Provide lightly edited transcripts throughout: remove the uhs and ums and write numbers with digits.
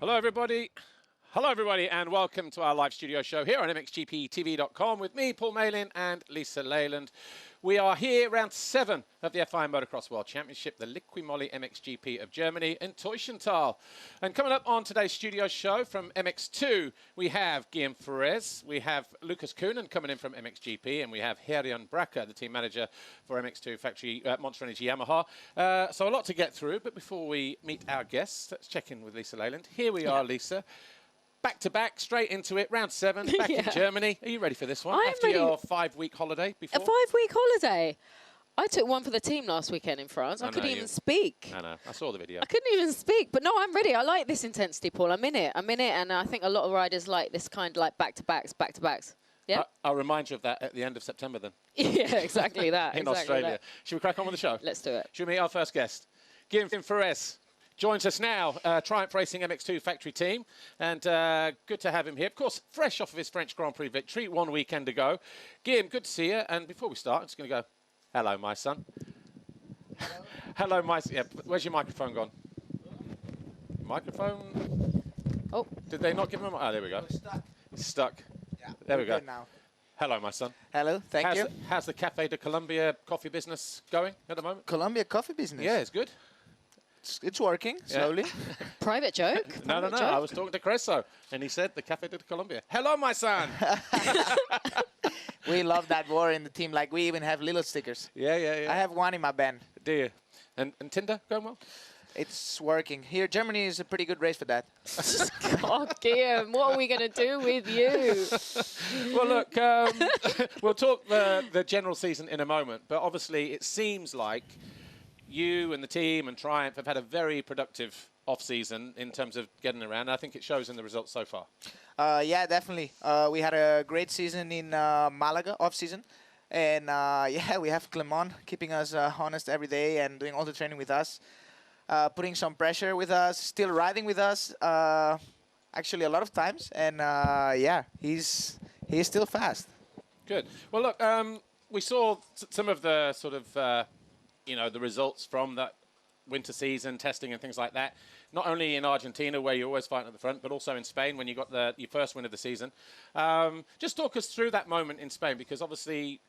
Hello, everybody. Hello, everybody, and welcome to our live studio show here on MXGPTV.com with me, Paul Malin, and Lisa Leyland. We are here, round 7 of the FIA Motocross World Championship, the Liqui Moly MXGP of Germany in Teuschenthal. And coming up on today's studio show from MX2, we have Guillem Farres, we have Lucas Coenen coming in from MXGP, and we have Herjan Brakke, the team manager for MX2 factory Monster Energy Yamaha. So a lot to get through, but before we meet our guests, let's check in with Lisa Leyland. Here we are, Lisa. Back to back, straight into it, round 7, back in Germany. Are you ready for this one? After your 5-week holiday before? A 5-week holiday? I took one for the team last weekend in France. I couldn't even speak. I know, I saw the video. I couldn't even speak, but no, I'm ready. I like this intensity, Paul. I'm in it, and I think a lot of riders like this kind of like back-to-backs. Yeah? I'll remind you of that at the end of September then. Yeah, exactly that. In Australia. Should we crack on with the show? Let's do it. Should we meet our first guest? Guillem Farres joins us now, Triumph Racing MX2 factory team, and good to have him here. Of course, fresh off of his French Grand Prix victory 1 weekend ago. Guillem, good to see you. And before we start, I'm just going to go, hello, my son. Hello, hello my son. Yeah, where's your microphone gone? Microphone? Oh. Did they not give him a... Oh, there we go. It's stuck. It's stuck. Yeah, there we go. Now. Hello, my son. Hello, thank you. How's the Café de Colombia coffee business going at the moment? Colombia coffee business? Yeah, it's good. It's working, slowly. Private joke? No. I was talking to Creso, and he said the Café de Colombia. Hello, my son. We love that word in the team. Like, we even have little stickers. Yeah. I have one in my band. Do you? And Tinder going well? It's working. Here, Germany is a pretty good race for that. Oh, Guillem, what are we going to do with you? Well, look, we'll talk the general season in a moment, but obviously it seems like you and the team and Triumph have had a very productive off-season in terms of getting around. I think it shows in the results so far. Yeah, definitely. We had a great season in Malaga, off-season. And, yeah, we have Clement keeping us honest every day and doing all the training with us. Putting some pressure with us, still riding with us, actually a lot of times. And, yeah, he's still fast. Good. Well, look, we saw some of the sort of... the results from that winter season, testing and things like that, not only in Argentina, where you're always fighting at the front, but also in Spain, when you got your first win of the season. Just talk us through that moment in Spain, because obviously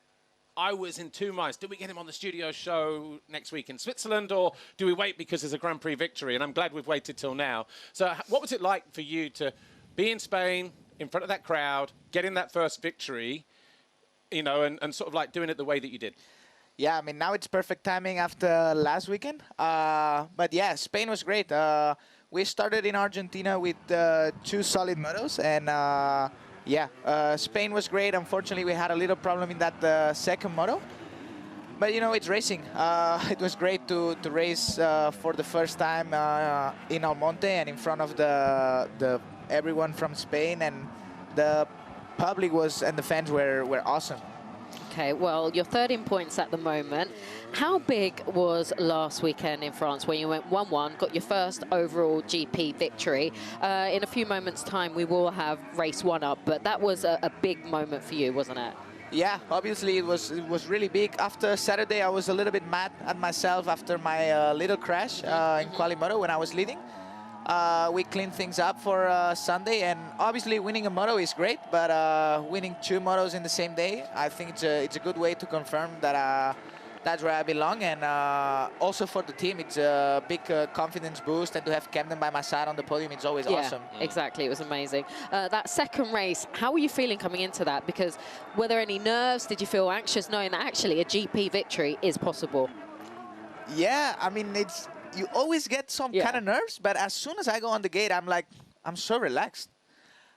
I was in two minds. Do we get him on the studio show next week in Switzerland, or do we wait because there's a Grand Prix victory? And I'm glad we've waited till now. So what was it like for you to be in Spain, in front of that crowd, getting that first victory, and sort of like doing it the way that you did? Yeah, I mean, now it's perfect timing after last weekend. But yeah, Spain was great. We started in Argentina with 2 solid motos, and yeah, Spain was great. Unfortunately, we had a little problem in that second moto. But, it's racing. It was great to race for the first time in Almonte and in front of the everyone from Spain, and the public and the fans were awesome. Okay, well, you're 13 points at the moment. How big was last weekend in France when you went 1-1, got your first overall GP victory? In a few moments' time, we will have race 1 up, but that was a big moment for you, wasn't it? Yeah, obviously it was really big. After Saturday, I was a little bit mad at myself after my little crash in Qualimoto when I was leading. We cleaned things up for Sunday, and obviously winning a moto is great, but winning 2 motos in the same day, I think it's a good way to confirm that that's where I belong, and also for the team, it's a big confidence boost, and to have Camden by my side on the podium, it's always awesome. Exactly, it was amazing. That second race, how were you feeling coming into that? Because were there any nerves? Did you feel anxious knowing that actually a GP victory is possible? Yeah, I mean, you always get some kind of nerves, but as soon as I go on the gate, I'm so relaxed.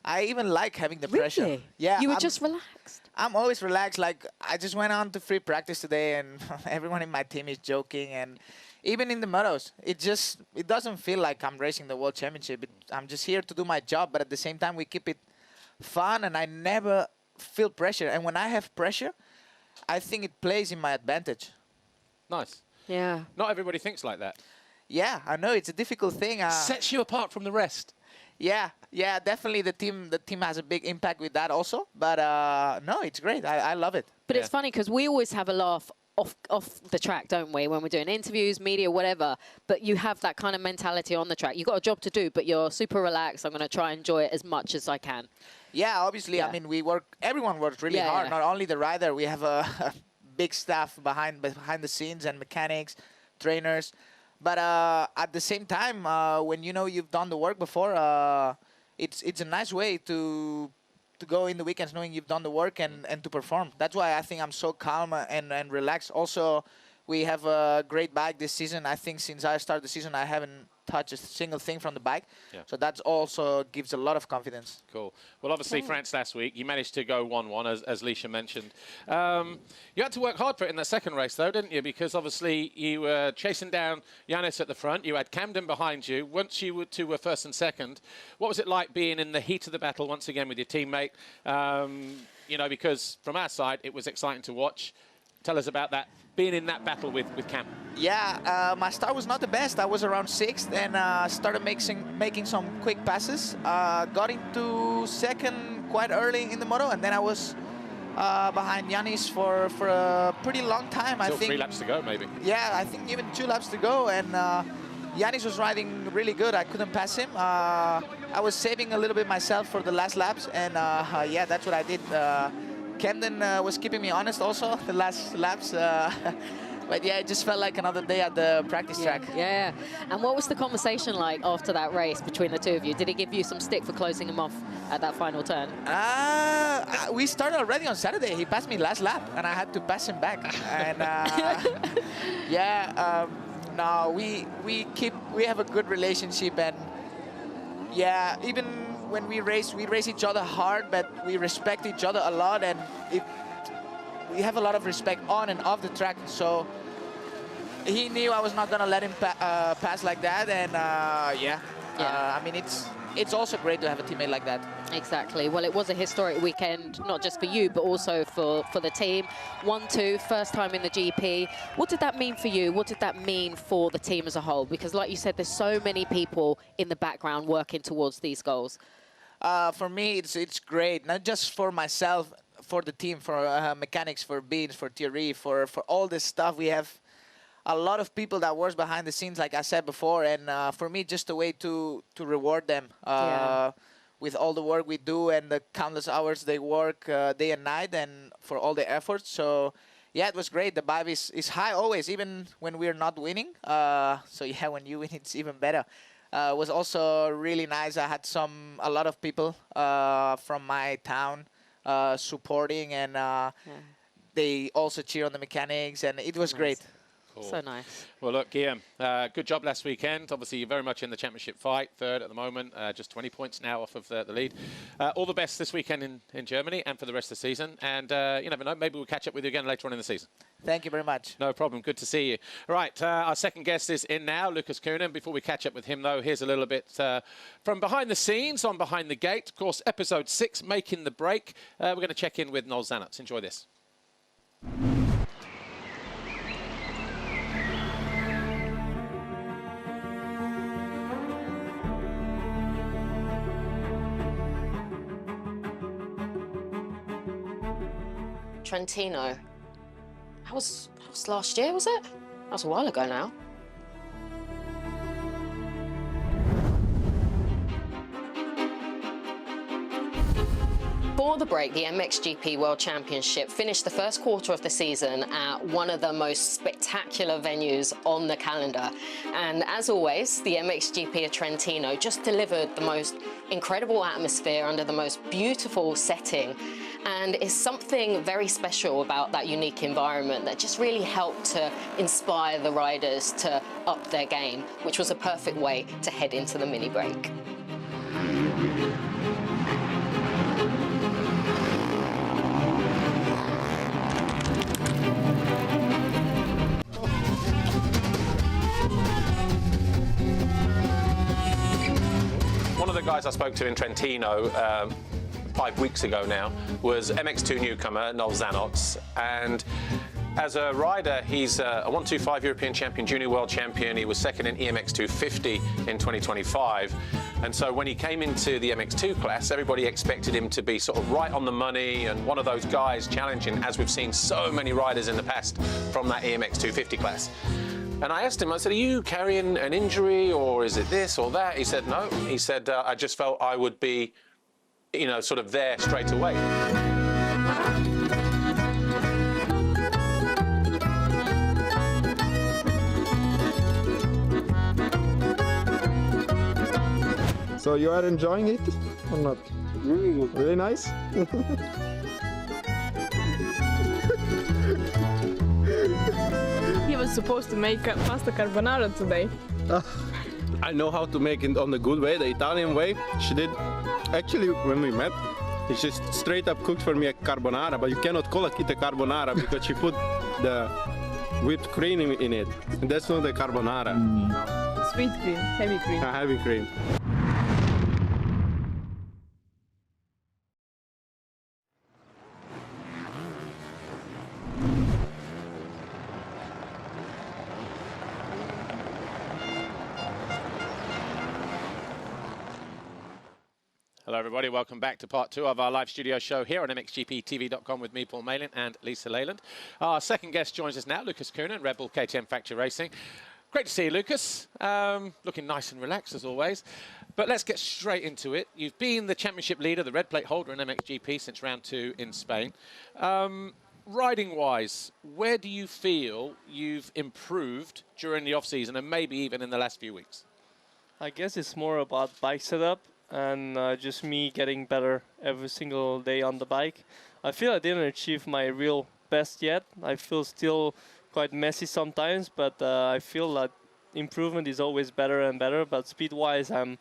I even like having the pressure. Really? Yeah, you were just relaxed? I'm always relaxed. Like, I just went on to free practice today, and everyone in my team is joking. And even in the motos, it doesn't feel like I'm racing the World Championship. I'm just here to do my job, but at the same time, we keep it fun, and I never feel pressure. And when I have pressure, I think it plays in my advantage. Nice. Yeah. Not everybody thinks like that. Yeah, I know. It's a difficult thing. Sets you apart from the rest. Yeah, definitely the team has a big impact with that also. But no, it's great. I love it. But it's funny because we always have a laugh off the track, don't we? When we're doing interviews, media, whatever. But you have that kind of mentality on the track. You've got a job to do, but you're super relaxed. I'm going to try and enjoy it as much as I can. Yeah, obviously. Yeah. I mean, everyone works really hard. Not only the rider, we have a big staff behind the scenes and mechanics, trainers. But at the same time, when you know you've done the work before, it's a nice way to go in the weekends knowing you've done the work and to perform. That's why I think I'm so calm and relaxed. Also, we have a great bike this season. I think since I started the season, I haven't touched a single thing from the bike. Yeah. So that also gives a lot of confidence. Cool. Well, obviously, France last week, you managed to go 1-1, as Licia mentioned. You had to work hard for it in the second race, though, didn't you? Because obviously, you were chasing down Yannis at the front. You had Camden behind you. Once you two were first and second, what was it like being in the heat of the battle once again with your teammate? You know, because from our side, it was exciting to watch. Tell us about that, being in that battle with Cam. Yeah, my start was not the best. I was around 6th and started making some quick passes. Got into second quite early in the moto, and then I was behind Yannis for a pretty long time. Still 3 laps to go, maybe. Yeah, I think even 2 laps to go, and Yannis was riding really good. I couldn't pass him. I was saving a little bit myself for the last laps, and yeah, that's what I did. Camden was keeping me honest also the last laps. But yeah, it just felt like another day at the practice track. Yeah. And what was the conversation like after that race between the two of you? Did he give you some stick for closing him off at that final turn? We started already on Saturday. He passed me last lap, and I had to pass him back. And yeah, no, we have a good relationship, and yeah, even when we race each other hard, but we respect each other a lot, and we have a lot of respect on and off the track. So he knew I was not gonna let him pass like that, and yeah. I mean, it's also great to have a teammate like that. Exactly. Well, it was a historic weekend, not just for you, but also for the team. 1-2, first time in the GP. What did that mean for you? What did that mean for the team as a whole? Because like you said, there's so many people in the background working towards these goals. For me, it's great, not just for myself, for the team, for mechanics, for Beans, for Thierry, for all this stuff. We have a lot of people that works behind the scenes, like I said before, and for me, just a way to reward them with all the work we do and the countless hours they work day and night, and for all the efforts. So yeah, it was great. The vibe is high always, even when we're not winning. So yeah, when you win, it's even better. It was also really nice. I had a lot of people from my town supporting, and they also cheer on the mechanics, and it was great. Cool. So nice. Well, look, Guillem, good job last weekend. Obviously, you're very much in the championship fight, third at the moment, just 20 points now off of the lead. All the best this weekend in Germany and for the rest of the season. And you never know, maybe we'll catch up with you again later on in the season. Thank you very much. No problem. Good to see you. All right, our second guest is in now, Lucas Coenen. Before we catch up with him, though, here's a little bit from behind the scenes on Behind the Gate. Of course, episode 6, Making the Break. We're going to check in with Noel Zanots. Enjoy this. Trentino. That was last year, was it? That was a while ago now. Before the break, the MXGP World Championship finished the first quarter of the season at one of the most spectacular venues on the calendar. And as always, the MXGP of Trentino just delivered the most incredible atmosphere under the most beautiful setting. And it's something very special about that unique environment that just really helped to inspire the riders to up their game, which was a perfect way to head into the mini break. One of the guys I spoke to in Trentino 5 weeks ago now was MX2 newcomer Noel Zanots, and as a rider he's a 125 European champion, junior world champion. He was second in EMX 250 in 2025. And so when he came into the MX2 class, everybody expected him to be sort of right on the money and one of those guys challenging, as we've seen so many riders in the past from that EMX 250 class. And I asked him, I said, are you carrying an injury or is it this or that? He said, no. He said, I just felt I would be, you know, sort of there straight away. So you are enjoying it or not? Really good. Really nice? He was supposed to make a pasta carbonara today. I know how to make it on the good way, the Italian way. She did, actually when we met, she just straight up cooked for me a carbonara, but you cannot call it a carbonara because she put the whipped cream in it. And that's not the carbonara. Sweet cream, heavy cream. A heavy cream. Hello everybody, welcome back to part 2 of our live studio show here on MXGPTV.com with me, Paul Malin, and Lisa Leyland. Our second guest joins us now, Lucas Coenen, Red Bull KTM Factory Racing. Great to see you, Lucas. Looking nice and relaxed as always. But let's get straight into it. You've been the championship leader, the red plate holder in MXGP since round 2 in Spain. Riding-wise, where do you feel you've improved during the off-season and maybe even in the last few weeks? I guess it's more about bike setup and just me getting better every single day on the bike. I feel I didn't achieve my real best yet. I feel still quite messy sometimes, but I feel that improvement is always better and better. But speed-wise, I'm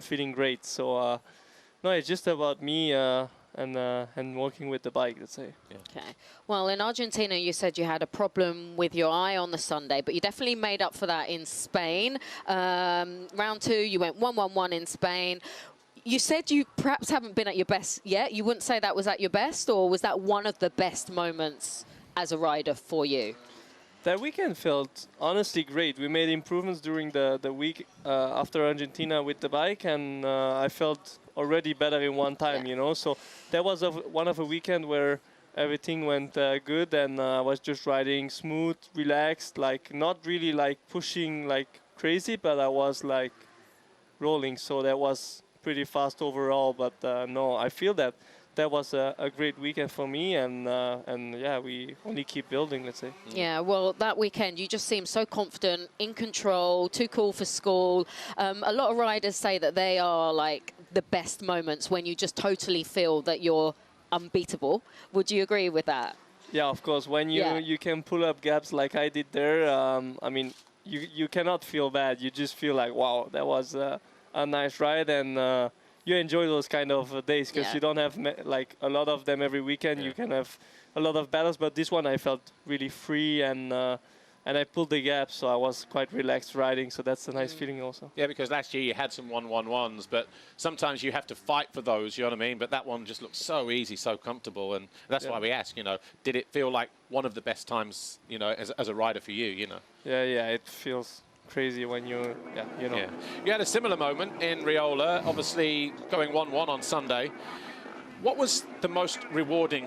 feeling great. So no, it's just about me and working with the bike, let's say. Yeah. Okay. Well, in Argentina, you said you had a problem with your eye on the Sunday, but you definitely made up for that in Spain. Round 2, you went 1-1-1 in Spain. You said you perhaps haven't been at your best yet. You wouldn't say that was at your best, or was that one of the best moments as a rider for you? That weekend felt honestly great. We made improvements during the week after Argentina with the bike, and I felt already better in one time, you know. So that was one of a weekend where everything went good, and I was just riding smooth, relaxed, like not really like pushing like crazy, but I was like rolling. So that was pretty fast overall. But no, I feel that was a great weekend for me, and yeah, we only keep building, let's say. Yeah, well, that weekend you just seemed so confident, in control, too cool for school. A lot of riders say that they are like the best moments when you just totally feel that you're unbeatable. Would you agree with that? Yeah, of course. When you can pull up gaps like I did there, I mean, you cannot feel bad. You just feel like, wow, that was a nice ride, and you enjoy those kind of days because you don't have like a lot of them every weekend. You can have a lot of battles, but this one I felt really free, and I pulled the gap, so I was quite relaxed riding. So that's a nice feeling also. Yeah, because last year you had some 1-1-1s, but sometimes you have to fight for those, you know what I mean? But that one just looks so easy, so comfortable, and that's why we ask, you know, did it feel like one of the best times, you know, as a rider for you, you know? Yeah, it feels crazy when you know. Yeah. You had a similar moment in Riola, obviously going 1-1 on Sunday. What was the most rewarding,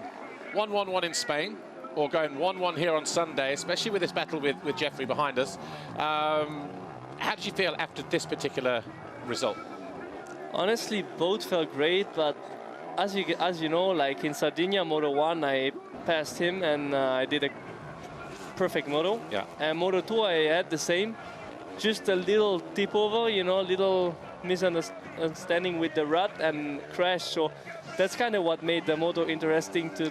1-1-1 in Spain, or going 1-1 here on Sunday, especially with this battle with Jeffrey behind us? How did you feel after this particular result? Honestly, both felt great, but as you know, like in Sardinia Moto 1, I passed him and I did a perfect moto. Yeah. And Moto 2, I had the same. Just a little tip over, you know, little misunderstanding with the rut and crash. So that's kind of what made the moto interesting to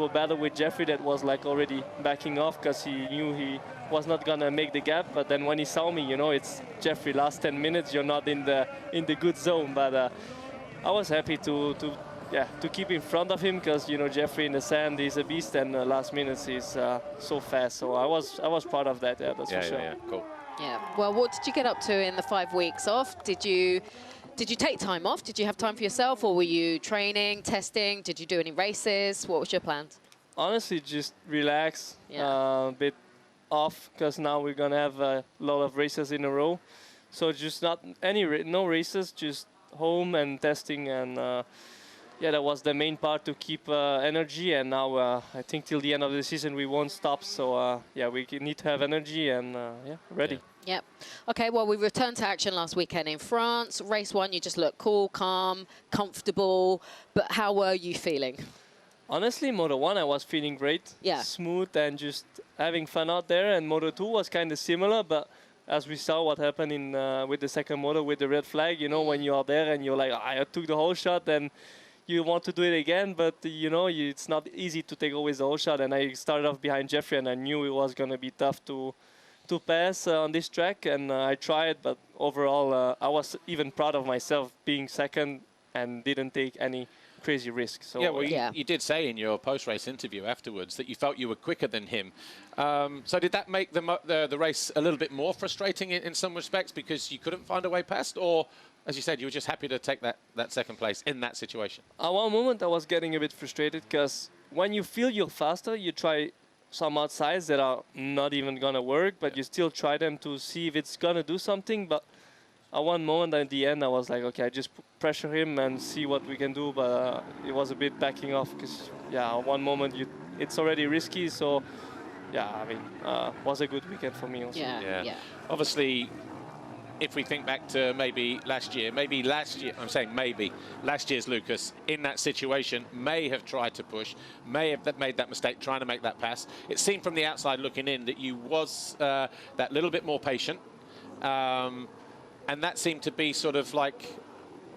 a battle with Jeffrey that was like already backing off because he knew he was not gonna make the gap. But then when he saw me, you know, it's Jeffrey, last 10 minutes, you're not in the good zone. But I was happy to keep in front of him because, you know, Jeffrey in the sand, he's a beast, and last minutes he's so fast. So I was proud of that. Yeah, that's for sure. Yeah, cool. Yeah. Well, what did you get up to in the 5 weeks off? Did you take time off? Did you have time for yourself, or were you training, testing? Did you do any races? What was your plans? Honestly, just relax, a bit off, because now we're gonna have a lot of races in a row. So just no races, just home and testing, and yeah, that was the main part to keep energy. And now I think till the end of the season we won't stop. So yeah, we need to have energy and yeah, ready. Yep. Okay, well, we returned to action last weekend in France. Race 1, you just looked cool, calm, comfortable. But how were you feeling? Honestly, Moto 1, I was feeling great. Yeah. Smooth and just having fun out there. And Moto 2 was kind of similar, but as we saw what happened in with the second moto with the red flag, you know, when you are there and you're like, I took the whole shot, and you want to do it again, but you know, it's not easy to take always the whole shot. And I started off behind Jeffrey, and I knew it was going to be tough to pass on this track, and I tried, but overall I was even proud of myself being second and didn't take any crazy risk. So yeah, well, you did say in your post-race interview afterwards that you felt you were quicker than him. So did that make the race a little bit more frustrating in some respects because you couldn't find a way past, or as you said, you were just happy to take that second place in that situation? At one moment I was getting a bit frustrated because when you feel you're faster, you try some outsides that are not even gonna work, but you still try them to see if it's gonna do something. But at one moment at the end I was like, okay, I just pressure him and see what we can do, but it was a bit backing off because yeah, at one moment it's already risky. So yeah, I mean, was a good weekend for me also. Yeah. Obviously, if we think back to maybe last year, I'm saying maybe, last year's Lucas in that situation may have tried to push, may have made that mistake trying to make that pass. It seemed from the outside looking in that you was that little bit more patient. And that seemed to be sort of like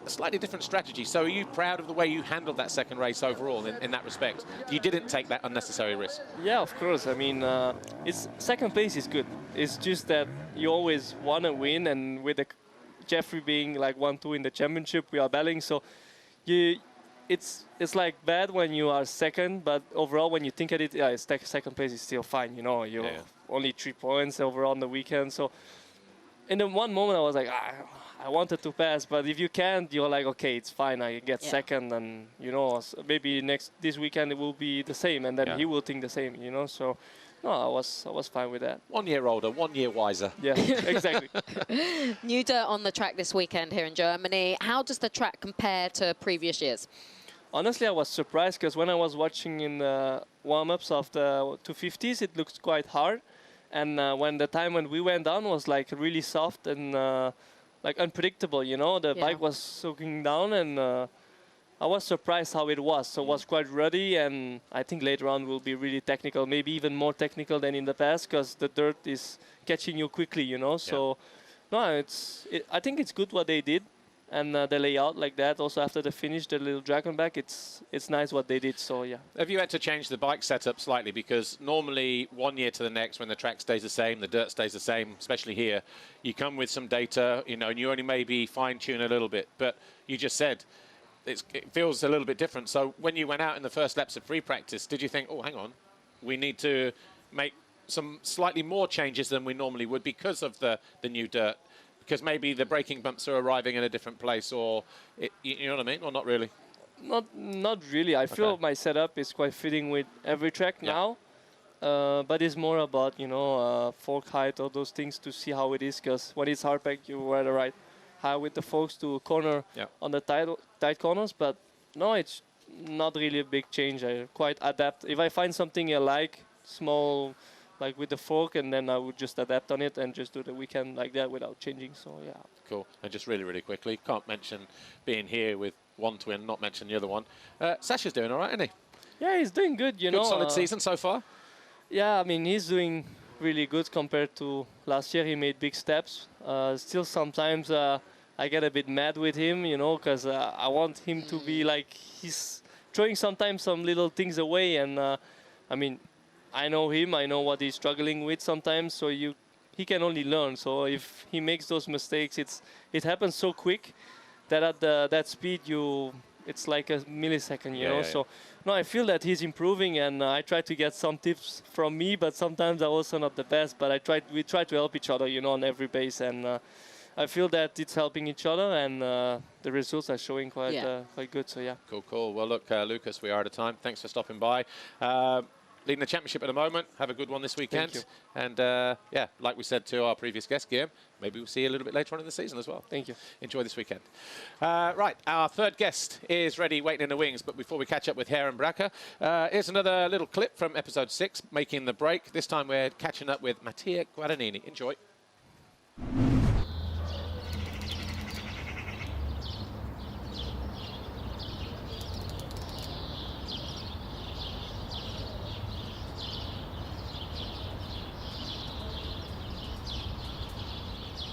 a slightly different strategy. So are you proud of the way you handled that second race overall in that respect? You didn't take that unnecessary risk. Yeah, of course. I mean, second place is good. It's just that you always want to win, and with Jeffrey being like 1-2 in the championship, we are battling. So it's like bad when you are second, but overall when you think at it, yeah, second place is still fine. You know, you're only 3 points overall on the weekend. So in the one moment I was like, I wanted to pass, but if you can't, you're like, okay, it's fine. I get second, and you know, maybe this weekend it will be the same, and then he will think the same, you know. So no, I was fine with that. 1 year older, 1 year wiser. Yeah, exactly. New dirt on the track this weekend here in Germany. How does the track compare to previous years? Honestly, I was surprised because when I was watching in the warm-ups of the 250s, it looks quite hard, and when we went down was like really soft and like unpredictable, you know. The bike was soaking down, and I was surprised how it was. So it was quite ruddy, and I think later on will be really technical, maybe even more technical than in the past, because the dirt is catching you quickly, you know. So no, I think it's good what they did, and the layout like that. Also after the finish, the little dragon back, it's nice what they did. So yeah. Have you had to change the bike setup slightly? Because normally 1 year to the next, when the track stays the same, the dirt stays the same, especially here, you come with some data, you know, and you only maybe fine tune a little bit. But you just said it feels a little bit different. So when you went out in the first laps of free practice, did you think, oh, hang on, we need to make some slightly more changes than we normally would because of the new dirt? Because maybe the braking bumps are arriving in a different place, or you know what I mean, or not really? Not really. I feel my setup is quite fitting with every track now, but it's more about, you know, fork height or those things to see how it is. Because when it's hard pack, you wear the right high with the forks to corner on the tight corners. But no, it's not really a big change. I quite adapt. If I find something I like, small, like with the fork, and then I would just adapt on it and just do the weekend like that without changing. So yeah. Cool. And just really, really quickly, can't mention being here with one twin, not mention the other one. Sasha's doing all right, isn't he? Yeah, he's doing good. You know, solid season so far. Yeah, I mean, he's doing really good compared to last year. He made big steps. Still, sometimes I get a bit mad with him, you know, because I want him to be like, he's throwing sometimes some little things away, and I mean, I know him, I know what he's struggling with sometimes, so he can only learn. So if he makes those mistakes, it happens so quick that at that speed it's like a millisecond, you know. So no, I feel that he's improving, and I try to get some tips from me, but sometimes I'm also not the best. But we try to help each other, you know, on every base, and I feel that it's helping each other, and the results are showing quite good. So yeah. Cool. Well, look, Lucas, we are out of time. Thanks for stopping by. leading the championship at the moment. Have a good one this weekend. Thank And yeah, like we said to our previous guest, Guillem, maybe we'll see you a little bit later on in the season as well. Thank you. Enjoy this weekend. Right, our third guest is ready, waiting in the wings. But before we catch up with Herjan Brakke, here's another little clip from episode 6, Making the Break. This time we're catching up with Mattia Guadagnini. Enjoy.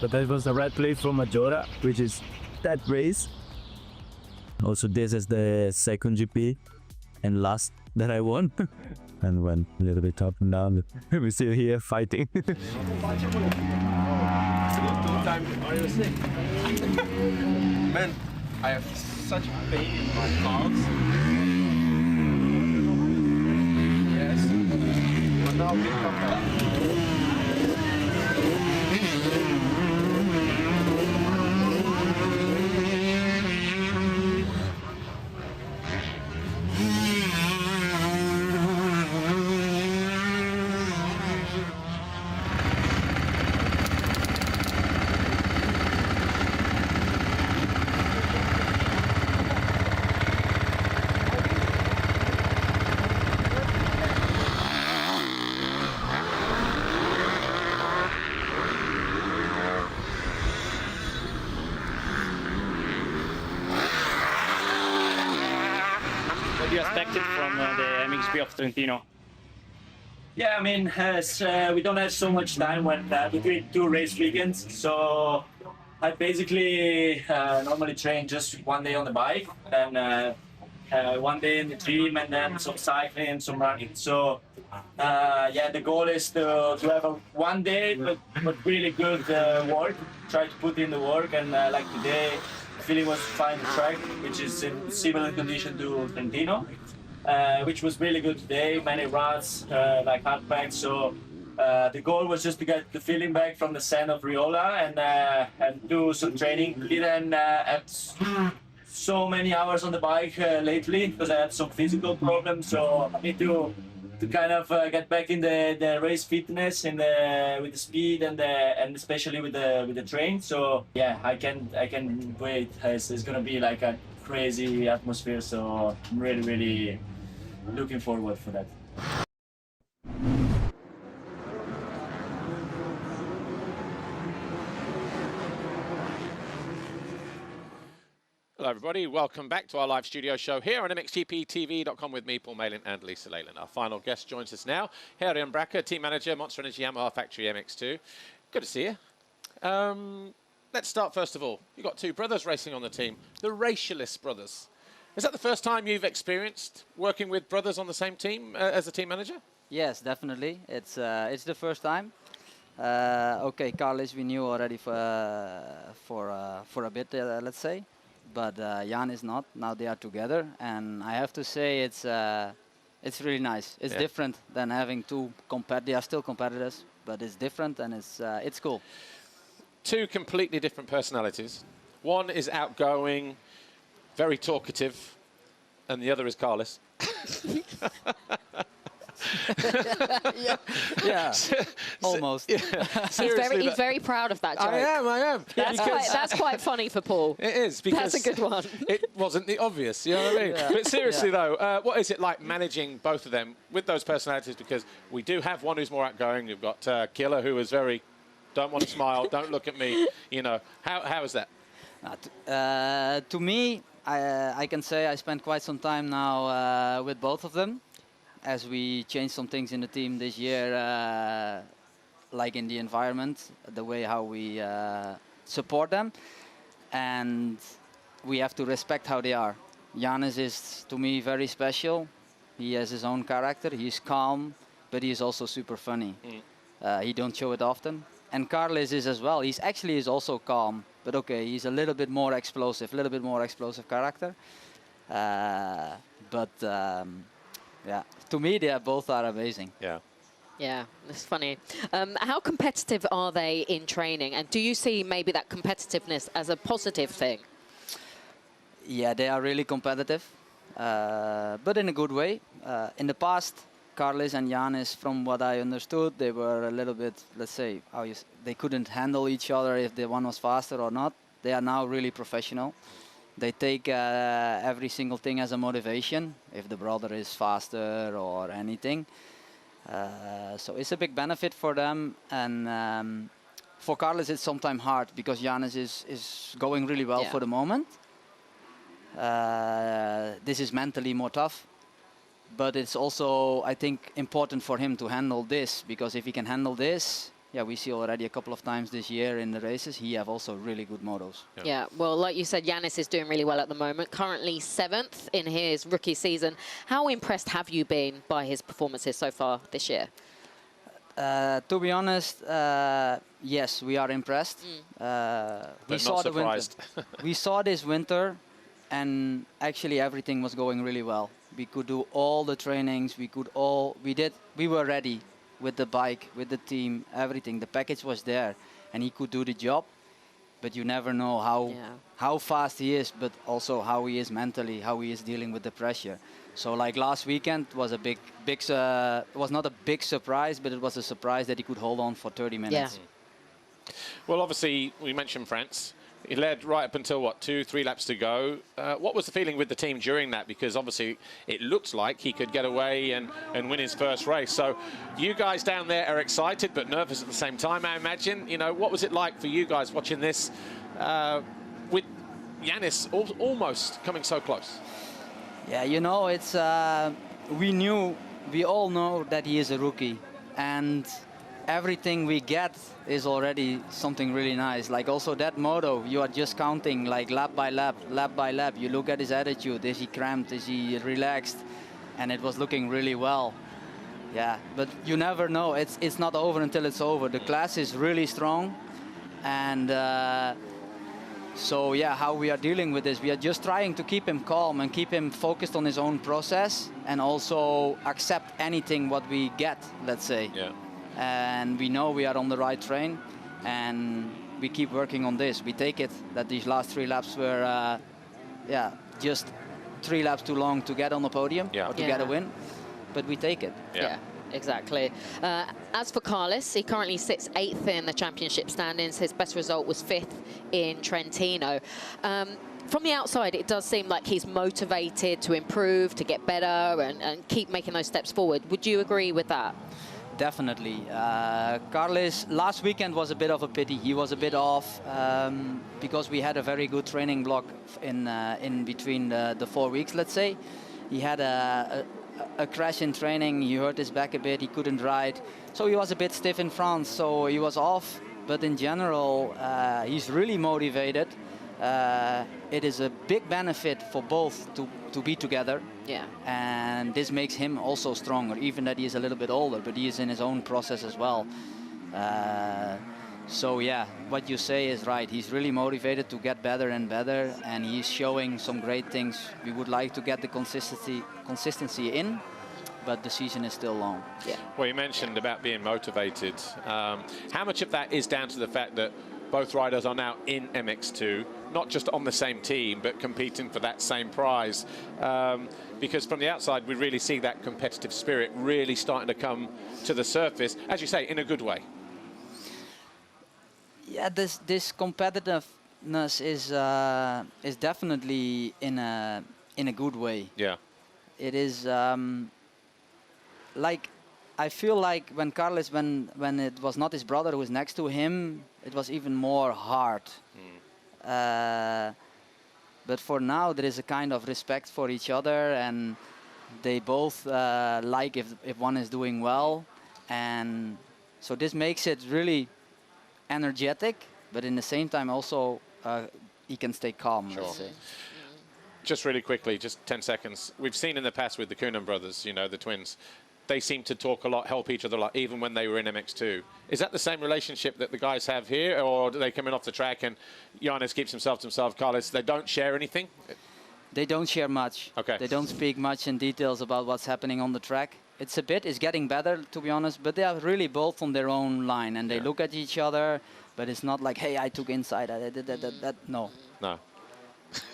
But that was the right play from Majora, which is that race. Also, this is the second GP and last that I won. And went a little bit up and down. We're still here fighting. Man, I have such pain in my calves. Yes. But now we come back. What do you expected from the MXGP of Trentino? Yeah, I mean, we don't have so much time when between 2 race weekends, so I basically normally train just 1 day on the bike, then 1 day in the gym, and then some cycling and some running. So yeah, the goal is to have a 1 day, but really good work. Try to put in the work, and like today, the feeling was to find the track, which is in similar condition to Trentino. Which was really good today, many ruts, like hard packs. So the goal was just to get the feeling back from the sand of Riola and do some training. Didn't have so many hours on the bike lately because I had some physical problems. So I need to kind of get back in the race fitness and with the speed and especially with the train. So yeah, I can wait. It's gonna be like a crazy atmosphere. So I'm really looking forward for that. Hello, everybody. Welcome back to our live studio show here on MXGPTV.com with me, Paul Malin, and Lisa Leyland. Our final guest joins us now, Herjan Brakke, team manager, Monster Energy Yamaha Factory MX2. Good to see you. Let's start first of all. You've got 2 brothers racing on the team, the Racialist brothers. Is that the first time you've experienced working with brothers on the same team as a team manager? Yes, definitely. It's the first time. Okay, Carlos we knew already for a bit, let's say, but Jan is not. Now they are together, and I have to say it's really nice. It's different than having 2 They are still competitors, but it's different, and it's cool. 2 completely different personalities. One is outgoing, very talkative, and the other is Carlos. yeah, almost. Yeah. He's very proud of that joke. I am. That's quite funny for Paul. It is, because that's a good one. It wasn't the obvious, you know what I mean? Yeah. But seriously though, what is it like managing both of them with those personalities? Because we do have one who's more outgoing. You've got Killer, who is very, don't want to smile, don't look at me, you know. How is that? To me, I can say I spent quite some time now with both of them, as we changed some things in the team this year, like in the environment, the way how we support them, and we have to respect how they are. Janus is, to me, very special. He has his own character. He's calm, but he's also super funny. He don't show it often. And Carlos is as well. He's actually is also calm, but okay, he's a little bit more explosive character. Yeah, to me, they both are amazing. Yeah. Yeah, it's funny. How competitive are they in training? And do you see maybe that competitiveness as a positive thing? Yeah, they are really competitive, but in a good way. In the past, Carles and Janis, from what I understood, they were a little bit, let's say, they couldn't handle each other if the one was faster or not. They are now really professional. They take every single thing as a motivation, if the brother is faster or anything. So it's a big benefit for them. And for Carles, it's sometimes hard because Janis is going really well for the moment. This is mentally more tough. But it's also, I think, important for him to handle this, because if he can handle this, we see already a couple of times this year in the races, he have also really good motos. Yeah, well, like you said, Janis is doing really well at the moment, currently 7th in his rookie season. How impressed have you been by his performances so far this year? To be honest, yes, we are impressed. We saw the winter. We saw this winter, and actually everything was going really well. We could do all the trainings. We were ready with the bike, with the team, everything. The package was there, and he could do the job. But you never know how fast he is, but also how he is mentally, how he is dealing with the pressure. So like last weekend was a big, was not a big surprise, but it was a surprise that he could hold on for 30 minutes. Yeah. Well, obviously, we mentioned France. He led right up until, what, 2-3 laps to go. What was the feeling with the team during that? Because obviously it looked like he could get away and win his first race. So you guys down there are excited but nervous at the same time, I imagine. You know, what was it like for you guys watching this with Janis almost coming so close? Yeah, you know, it's we all know that he is a rookie. And everything we get is already something really nice. Like also that moto, you are just counting like lap by lap, lap by lap. You look at his attitude. Is he cramped? Is he relaxed? And it was looking really well. Yeah, but you never know. It's not over until it's over. The class is really strong. And so yeah, how we are dealing with this, we are just trying to keep him calm and keep him focused on his own process, and also accept anything what we get, let's say. Yeah. And we know we are on the right train, and we keep working on this. We take it that these last 3 laps were, just 3 laps too long to get on the podium or to get a win, but we take it. Yeah. Exactly. As for Carles, he currently sits 8th in the championship standings. His best result was 5th in Trentino. From the outside, it does seem like he's motivated to improve, to get better, and keep making those steps forward. Would you agree with that? Definitely. Carles, last weekend was a bit of a pity. He was a bit off because we had a very good training block in between the 4 weeks, let's say. He had a crash in training. He hurt his back a bit. He couldn't ride. So he was a bit stiff in France. So he was off. But in general, he's really motivated. It is a big benefit for both to be together. Yeah. And this makes him also stronger, even that he is a little bit older, but he is in his own process as well. So yeah, what you say is right. He's really motivated to get better and better, and he's showing some great things. We would like to get the consistency in, but the season is still long. Yeah. Well, you mentioned about being motivated. How much of that is down to the fact that both riders are now in MX2, not just on the same team, but competing for that same prize? Because from the outside, we really see that competitive spirit really starting to come to the surface, as you say, in a good way. Yeah, this competitiveness is definitely in a good way. Yeah. It is like, I feel like when Carles, when it was not his brother who was next to him, it was even more hard. But for now, there is a kind of respect for each other, and they both like if one is doing well, and so this makes it really energetic, but in the same time also he can stay calm, let's say. Just really quickly, just 10 seconds. We've seen in the past with the Coenen brothers, you know, the twins, they seem to talk a lot, help each other a lot, even when they were in MX2. Is that the same relationship that the guys have here, or do they come in off the track and Janis keeps himself to himself, Carles, they don't share anything? They don't share much. Okay. They don't speak much in details about what's happening on the track. It's getting better, to be honest, but they are really both on their own line, and they look at each other, but it's not like, hey, I took inside, I did that, no. No.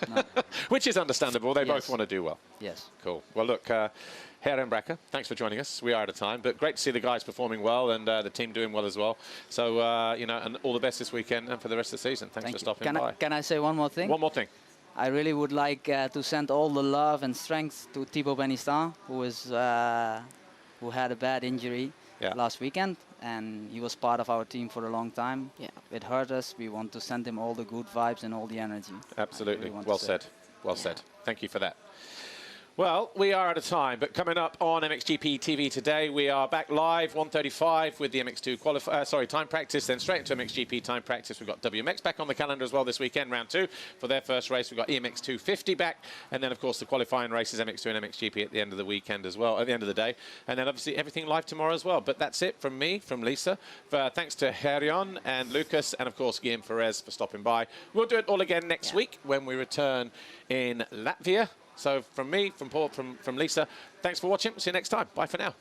No. Which is understandable. They Yes. both want to do well. Yes. Cool. Well, look, Herjan Brakke, thanks for joining us. We are out of time, but great to see the guys performing well and the team doing well as well. So, you know, and all the best this weekend and for the rest of the season. Thanks Thank for you. stopping by. Can I say one more thing? One more thing. I really would like to send all the love and strength to Thibaut Benistan, who had a bad injury last weekend, and he was part of our team for a long time. Yeah. It hurt us. We want to send him all the good vibes and all the energy. Absolutely. Really Well said. Well said. Thank you for that. Well, we are out of time, but coming up on MXGP TV today, we are back live 1:35 with the MX2 time practice, then straight into MXGP time practice. We've got WMX back on the calendar as well this weekend, round 2 for their first race. We've got EMX 250 back, and then of course the qualifying races MX2 and MXGP at the end of the weekend as well, at the end of the day, and then obviously everything live tomorrow as well. But that's it from me, from Lisa. Thanks to Herjan and Lucas, and of course Guillem Farres for stopping by. We'll do it all again next week when we return in Latvia. So from me, from Paul, from Lisa, thanks for watching. See you next time. Bye for now.